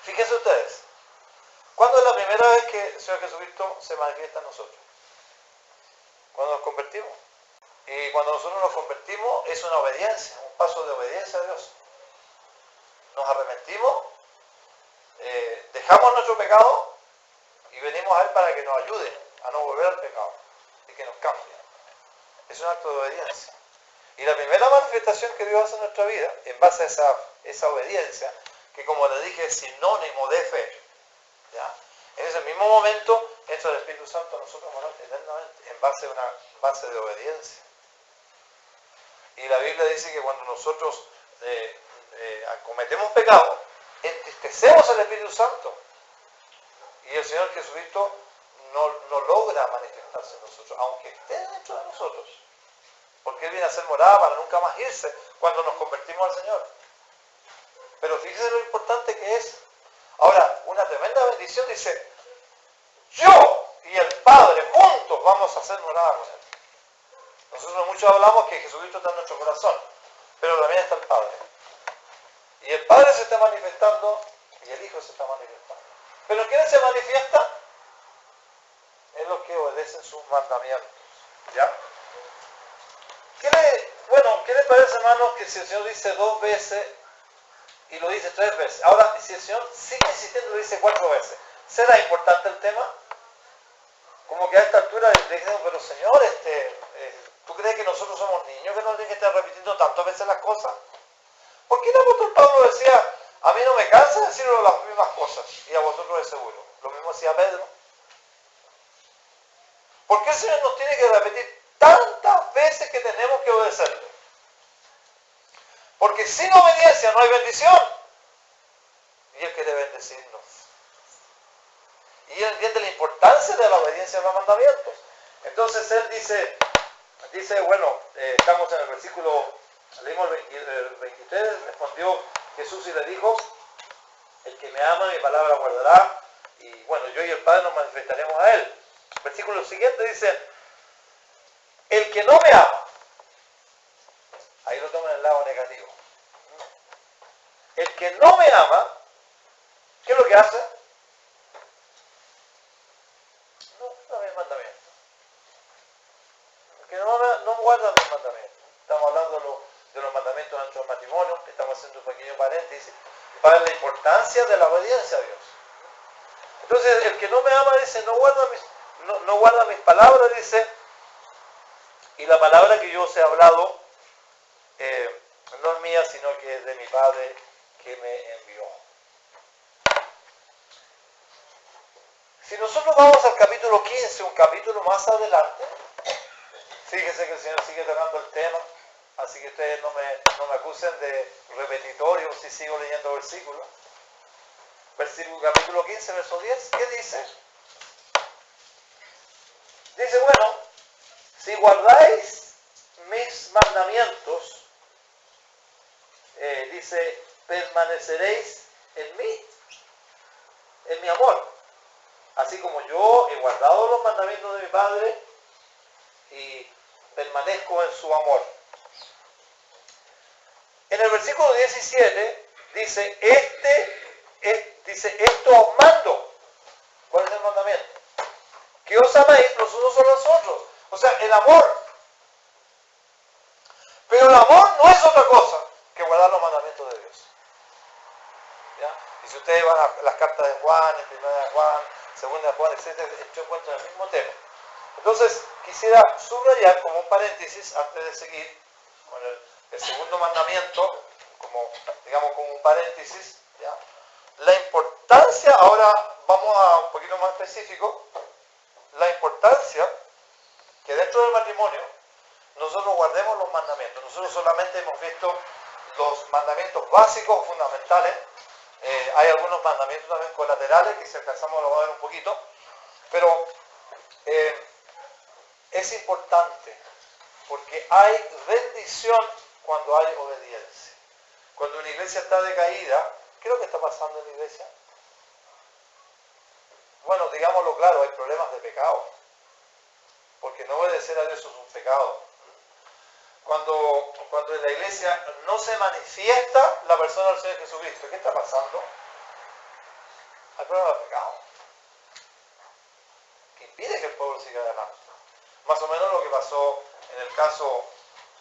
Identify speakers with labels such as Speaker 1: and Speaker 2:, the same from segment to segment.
Speaker 1: Fíjense ustedes, ¿cuándo es la primera vez que el Señor Jesucristo se manifiesta en nosotros? Cuando nos convertimos. Y cuando nosotros nos convertimos es una obediencia, un paso de obediencia a Dios. Nos arrepentimos, dejamos nuestro pecado y venimos a Él para que nos ayude a no volver al pecado y que nos cambie. Es un acto de obediencia. Y la primera manifestación que Dios hace en nuestra vida, en base a esa obediencia, que como le dije es sinónimo de fe, ¿ya? En ese mismo momento entra el Espíritu Santo a nosotros eternamente, en base a una base de obediencia. Y la Biblia dice que cuando nosotros cometemos pecado, entristecemos al Espíritu Santo. Y el Señor Jesucristo no logra manifestarse en nosotros, aunque esté dentro de nosotros. Porque Él viene a ser morada para nunca más irse cuando nos convertimos al Señor. Pero fíjense lo importante que es. Ahora, una tremenda bendición dice, yo y el Padre juntos vamos a hacer morada con Él. Nosotros muchos hablamos que Jesucristo está en nuestro corazón, pero también está el Padre. Y el Padre se está manifestando y el Hijo se está manifestando. ¿Pero quién se manifiesta? En los que obedecen sus mandamientos. ¿Ya? ¿Qué le parece, hermanos, que si el Señor dice 2 veces y lo dice 3 veces? Ahora, si el Señor sigue insistiendo y lo dice 4 veces, ¿será importante el tema? Como que a esta altura le dicen, pero Señor, ¿tú crees que nosotros somos niños que no tienen que estar repitiendo tantas veces las cosas? ¿Por qué el apóstol Pablo decía, a mí no me cansa decir las mismas cosas, y a vosotros de seguro? Lo mismo decía Pedro. ¿Por qué el Señor nos tiene que repetir tantas veces que tenemos que obedecerle? Porque sin obediencia no hay bendición. Y Él quiere bendecirnos. Y Él entiende la importancia de la obediencia a los mandamientos. Entonces Él dice bueno, estamos en el versículo, leímos el 23, respondió Jesús y le dijo, el que me ama mi palabra guardará, y bueno, yo y el Padre nos manifestaremos a Él. El versículo siguiente dice, el que no me ama, ahí lo toman en el lado negativo. El que no me ama, ¿qué es lo que hace? No guarda mis mandamientos. El que no guarda mis mandamientos. Estamos hablando de los mandamientos de nuestro matrimonio, estamos haciendo un pequeño paréntesis, para la importancia de la obediencia a Dios. Entonces, el que no me ama dice, no guarda mis palabras, dice, y la palabra que yo os he hablado no es mía, sino que es de mi Padre que me envió. Si nosotros vamos al capítulo 15, un capítulo más adelante, fíjense que el Señor sigue tocando el tema, así que ustedes no me acusen de repetitorio si sigo leyendo versículos. Capítulo 15, verso 10, ¿qué dice? Dice, bueno, si guardáis mis mandamientos, dice, permaneceréis en mí, en mi amor. Así como yo he guardado los mandamientos de mi Padre y permanezco en su amor. En el versículo 17 dice, esto os mando. ¿Cuál es el mandamiento? Que os améis los unos a los otros. O sea, el amor. Pero el amor no es otra cosa que guardar los mandamientos de Dios. ¿Ya? Y si ustedes van a las cartas de Juan, en primera de Juan, segunda de Juan, etc., yo encuentro el mismo tema. Entonces, quisiera subrayar como un paréntesis, antes de seguir con el segundo mandamiento, como un paréntesis, ¿ya? La importancia, ahora vamos a un poquito más específico, la importancia que dentro del matrimonio nosotros guardemos los mandamientos. Nosotros solamente hemos visto los mandamientos básicos, fundamentales. Hay algunos mandamientos también colaterales que si alcanzamos lo vamos a ver un poquito, pero es importante porque hay bendición cuando hay obediencia. Cuando una iglesia está decaída, ¿qué es lo que está pasando en la iglesia? Bueno, digámoslo claro, hay problemas de pecado, porque no obedecer a Dios es un pecado. Cuando en la iglesia no se manifiesta la persona del Señor Jesucristo, ¿qué está pasando? problema de pecado que impide que el pueblo siga adelante. Más o menos lo que pasó en el caso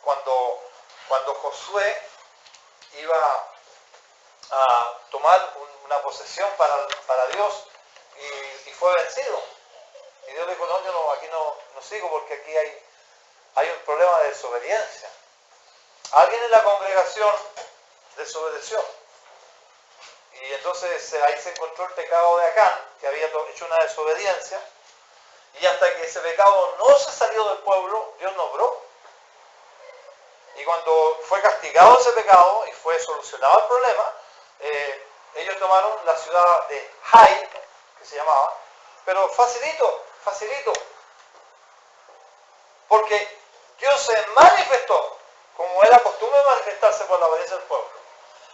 Speaker 1: cuando Josué iba a tomar una posesión para Dios y fue vencido. Y Dios le dijo, no, aquí no sigo porque aquí hay un problema de desobediencia. Alguien en la congregación desobedeció. Y entonces ahí se encontró el pecado de Acán, que había hecho una desobediencia. Y hasta que ese pecado no se salió del pueblo, Dios no obró. Y cuando fue castigado ese pecado y fue solucionado el problema, ellos tomaron la ciudad de Hai, que se llamaba, pero facilito. Porque Dios se manifestó, como era costumbre manifestarse por la obediencia del pueblo.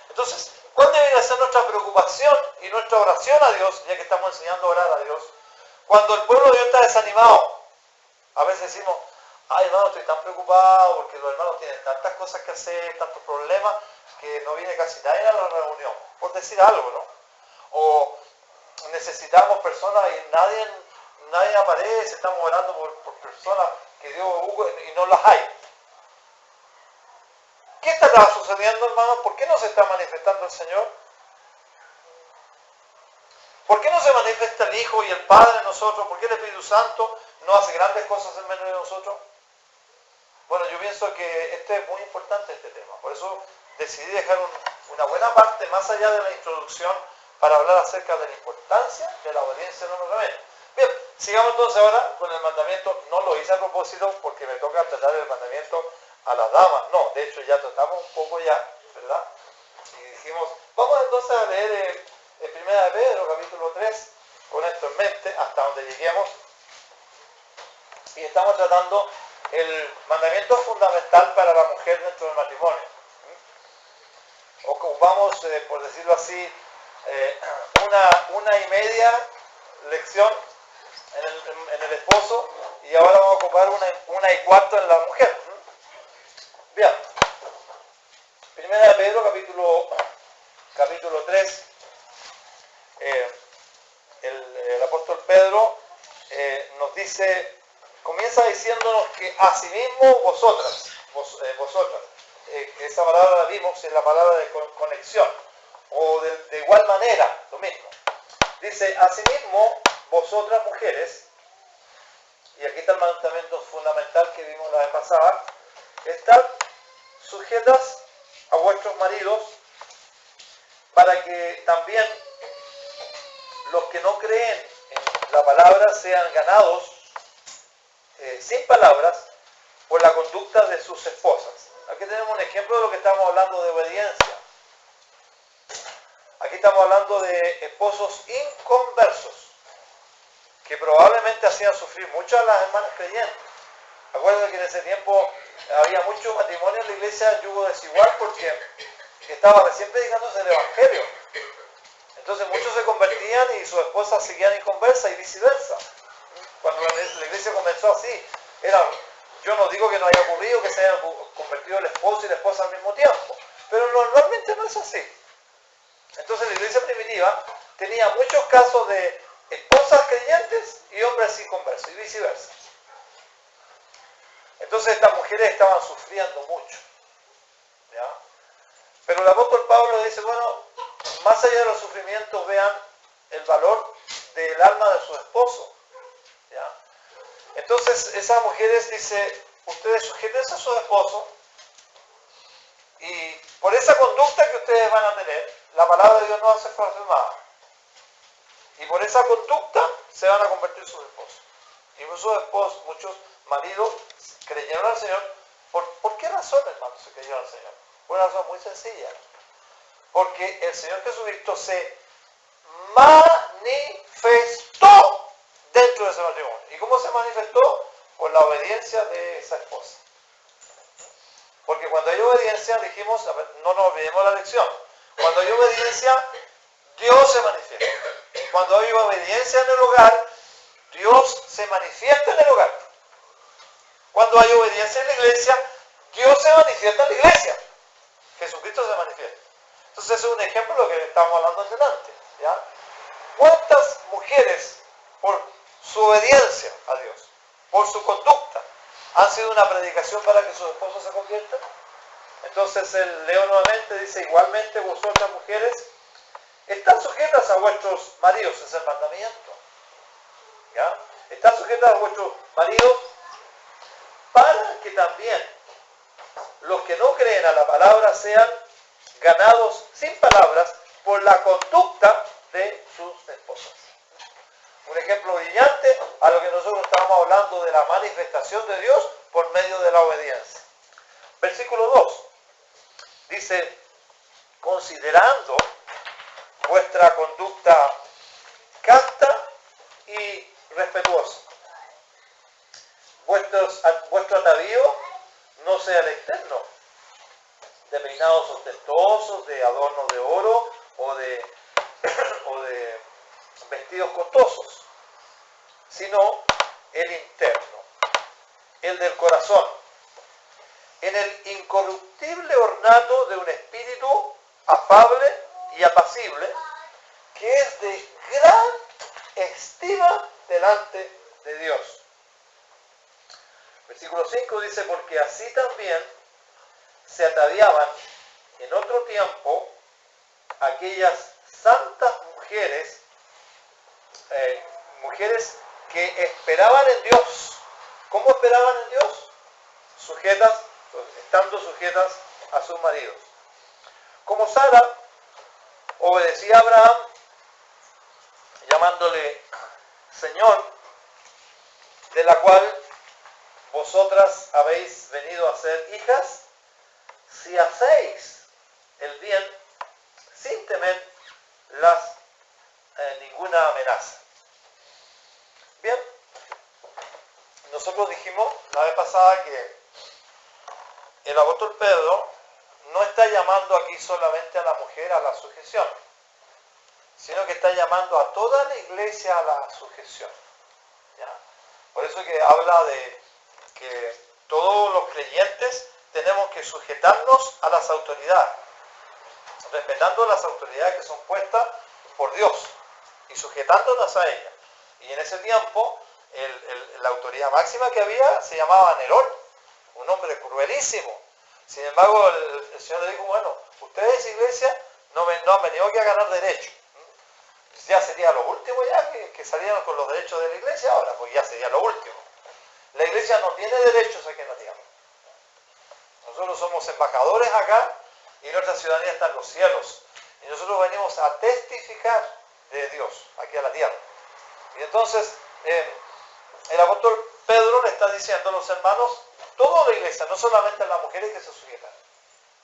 Speaker 1: Entonces, ¿cuál debería ser nuestra preocupación y nuestra oración a Dios, ya que estamos enseñando a orar a Dios? Cuando el pueblo de Dios está desanimado, a veces decimos, ay hermano, estoy tan preocupado porque los hermanos tienen tantas cosas que hacer, tantos problemas, que no viene casi nadie a la reunión, por decir algo, ¿no? O necesitamos personas y nadie aparece, estamos orando por personas que Dios y no las hay. ¿Qué estará sucediendo, hermano? ¿Por qué no se está manifestando el Señor? ¿Por qué no se manifiesta el Hijo y el Padre en nosotros? ¿Por qué el Espíritu Santo no hace grandes cosas en medio de nosotros? Bueno, yo pienso que es muy importante este tema. Por eso decidí dejar una buena parte más allá de la introducción para hablar acerca de la importancia de la obediencia en los mandamientos. Bien, sigamos entonces ahora con el mandamiento. No lo hice a propósito porque me toca tratar el mandamiento a las damas. No, de hecho ya tratamos un poco ya, ¿verdad? Y dijimos, vamos entonces a leer el 1 de Pedro, capítulo 3, con esto en mente, hasta donde lleguemos. Y estamos tratando el mandamiento fundamental para la mujer dentro del matrimonio. Ocupamos, por decirlo así, una y media lección en el esposo y ahora vamos a ocupar una y cuarto en la mujer. Bien, 1 de Pedro, capítulo 3, el apóstol Pedro nos dice, comienza diciéndonos que asimismo vosotras, esa palabra la vimos en la palabra de conexión, o de igual manera, lo mismo. Dice, asimismo vosotras mujeres, y aquí está el mandamiento fundamental que vimos la vez pasada, estad sujetas a vuestros maridos, para que también los que no creen en la palabra sean ganados sin palabras por la conducta de sus esposas. Aquí tenemos un ejemplo de lo que estamos hablando de obediencia. Aquí estamos hablando de esposos inconversos que probablemente hacían sufrir mucho a las hermanas creyentes. Acuérdense que en ese tiempo había muchos matrimonios en la iglesia yugo desigual porque estaba recién predicándose el evangelio. Entonces muchos se convertían y sus esposas seguían inconversas y viceversa. Cuando la iglesia comenzó así, yo no digo que no haya ocurrido que se hayan convertido el esposo y la esposa al mismo tiempo, pero normalmente no es así. Entonces la iglesia primitiva tenía muchos casos de esposas creyentes y hombres inconversos y viceversa. Entonces estas mujeres estaban sufriendo mucho, ¿ya? Pero el apóstol Pablo dice, bueno, más allá de los sufrimientos, vean el valor del alma de su esposo, ¿ya? Entonces esas mujeres dice, ustedes sujétense a su esposo y por esa conducta que ustedes van a tener, la palabra de Dios no va a ser confirmada. Y por esa conducta se van a convertir sus esposos. Y muchos esposos, muchos maridos creyeron al Señor. ¿Por qué razón, hermanos, se creyeron al Señor? Por una razón muy sencilla. Porque el Señor Jesucristo se manifestó dentro de ese matrimonio. ¿Y cómo se manifestó? Por la obediencia de esa esposa. Porque cuando hay obediencia, dijimos, no nos olvidemos la lección, cuando hay obediencia, Dios se manifiesta. Cuando hay obediencia en el hogar, Dios se manifiesta en el hogar. Cuando hay obediencia en la iglesia, Dios se manifiesta en la iglesia. Jesucristo se manifiesta. Entonces ese es un ejemplo de lo que estamos hablando delante, ¿ya? ¿Cuántas mujeres, por su obediencia a Dios, por su conducta, han sido una predicación para que sus esposos se conviertan? Entonces él leo nuevamente, dice, igualmente vosotras mujeres, están sujetas a vuestros maridos, es el mandamiento. ¿Ya? Están sujetas a vuestros maridos para que también los que no creen a la palabra sean ganados sin palabras por la conducta de sus esposas. Un ejemplo brillante a lo que nosotros estábamos hablando de la manifestación de Dios por medio de la obediencia. Versículo 2 dice, considerando vuestra conducta casta y respetuosa. Vuestro atavío no sea el externo, de peinados ostentosos, de adornos de oro o de vestidos costosos, sino el interno, el del corazón, en el incorruptible ornato de un espíritu afable y apacible, que es de gran estima delante de Dios. Versículo 5 dice, porque así también se ataviaban en otro tiempo aquellas santas mujeres, mujeres que esperaban en Dios. ¿Cómo esperaban en Dios? Estando sujetas a sus maridos. Como Sara obedecía a Abraham, llamándole Señor, de la cual vosotras habéis venido a ser hijas, si hacéis el bien sin temer ninguna amenaza. Bien, nosotros dijimos la vez pasada que el apóstol Pedro no está llamando aquí solamente a la mujer a la sujeción, sino que está llamando a toda la iglesia a la sujeción. ¿Ya? Por eso que habla de que todos los creyentes tenemos que sujetarnos a las autoridades, respetando las autoridades que son puestas por Dios y sujetándonos a ellas. Y en ese tiempo, la autoridad máxima que había se llamaba Nerón, un hombre cruelísimo. Sin embargo, el Señor le dijo, bueno, ustedes, iglesia, no han venido aquí a ganar derechos. Ya sería lo último ya que salieron con los derechos de la iglesia ahora, pues ya sería lo último. La iglesia no tiene derechos aquí en la tierra. Nosotros somos embajadores acá y nuestra ciudadanía está en los cielos. Y nosotros venimos a testificar de Dios aquí a la tierra. Y entonces, el apóstol Pedro le está diciendo a los hermanos, toda la iglesia, no solamente a las mujeres que se sujetan.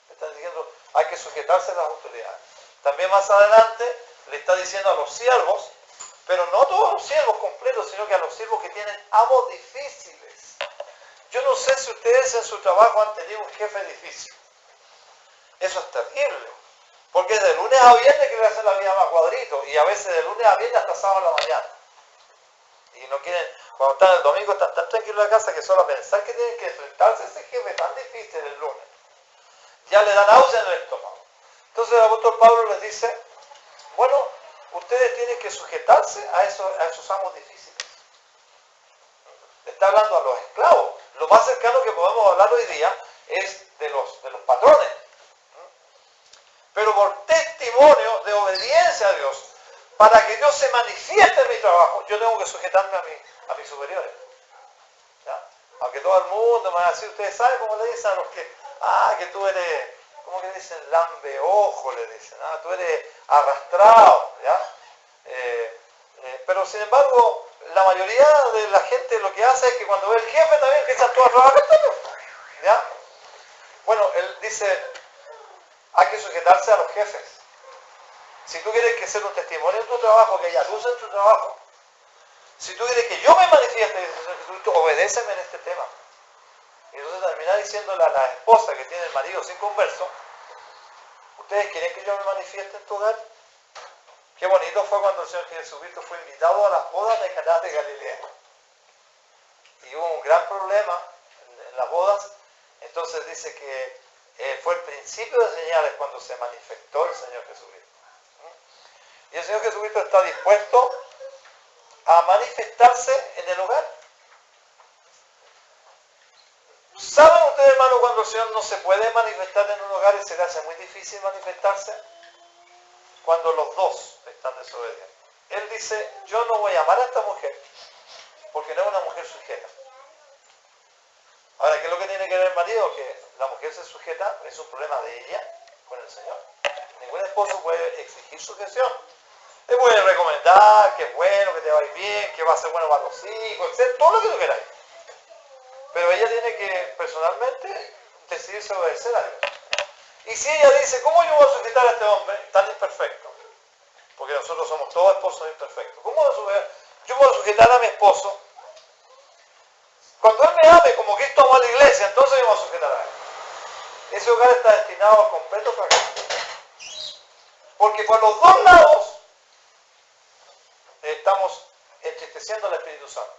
Speaker 1: Le está diciendo, hay que sujetarse a las autoridades. También más adelante le está diciendo a los siervos, pero no todos los siervos completos, sino que a los siervos que tienen amos difíciles. Yo no sé si ustedes en su trabajo han tenido un jefe difícil. Eso es terrible. Porque de lunes a viernes que le hacen la vida más cuadrito. Y a veces de lunes a viernes hasta sábado en la mañana. Y no quieren, cuando están el domingo, están tan tranquilos en la casa que solo pensar que tienen que enfrentarse a ese jefe tan difícil el lunes. Ya le dan náusea en el estómago. Entonces el apóstol Pablo les dice, bueno, ustedes tienen que sujetarse a esos amos difíciles. Le está hablando a los esclavos. Lo más cercano que podemos hablar hoy día es de los patrones. Pero por testimonio de obediencia a Dios, para que Dios se manifieste en mi trabajo, yo tengo que sujetarme a mis superiores. ¿Ya? Aunque todo el mundo me va a decir, ustedes saben cómo le dicen a los que tú eres, ¿cómo que dicen? Lambeojo, le dicen, tú eres arrastrado, ¿ya? Pero sin embargo, la mayoría de la gente lo que hace es que cuando ve el jefe también empiezan todos a trabajar también, ¿ya? Bueno, él dice, hay que sujetarse a los jefes. Si tú quieres que sea un testimonio en tu trabajo, que haya luz en tu trabajo, si tú quieres que yo me manifieste, obedéceme en este tema. Y entonces termina diciéndole a la esposa que tiene el marido sin converso, ¿ustedes quieren que yo me manifieste en tu hogar? Qué bonito fue cuando el Señor Jesucristo fue invitado a las bodas de Caná de Galilea. Y hubo un gran problema en las bodas. Entonces dice que fue el principio de señales cuando se manifestó el Señor Jesucristo. Y el Señor Jesucristo está dispuesto a manifestarse en el hogar. ¿Saben ustedes, hermano, cuando el Señor no se puede manifestar en un hogar y se le hace muy difícil manifestarse? Cuando los dos están desobedientes. Él dice, yo no voy a amar a esta mujer, porque no es una mujer sujeta. Ahora, ¿qué es lo que tiene que ver el marido? Que la mujer se sujeta, es un problema de ella con el Señor. Ningún esposo puede exigir sujeción. Le puede recomendar que es bueno, que te va a ir bien, que va a ser bueno para los hijos, etc. Todo lo que tú queráis. Pero ella tiene que personalmente decidirse obedecer a Dios. Y si ella dice, ¿cómo yo voy a sujetar a este hombre tan imperfecto? Porque nosotros somos todos esposos imperfectos. ¿Cómo yo voy a sujetar a mi esposo? Cuando él me ame como Cristo amó a la iglesia, entonces yo voy a sujetar a él. Ese hogar está destinado al completo fracaso. Porque por los dos lados estamos entristeciendo al Espíritu Santo.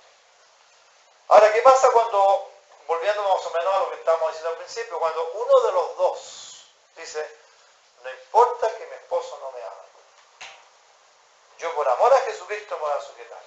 Speaker 1: Ahora, ¿qué pasa cuando, volviendo más o menos a lo que estábamos diciendo al principio, cuando uno de los dos dice, no importa que mi esposo no me ama, yo por amor a Jesucristo me voy a sujetar?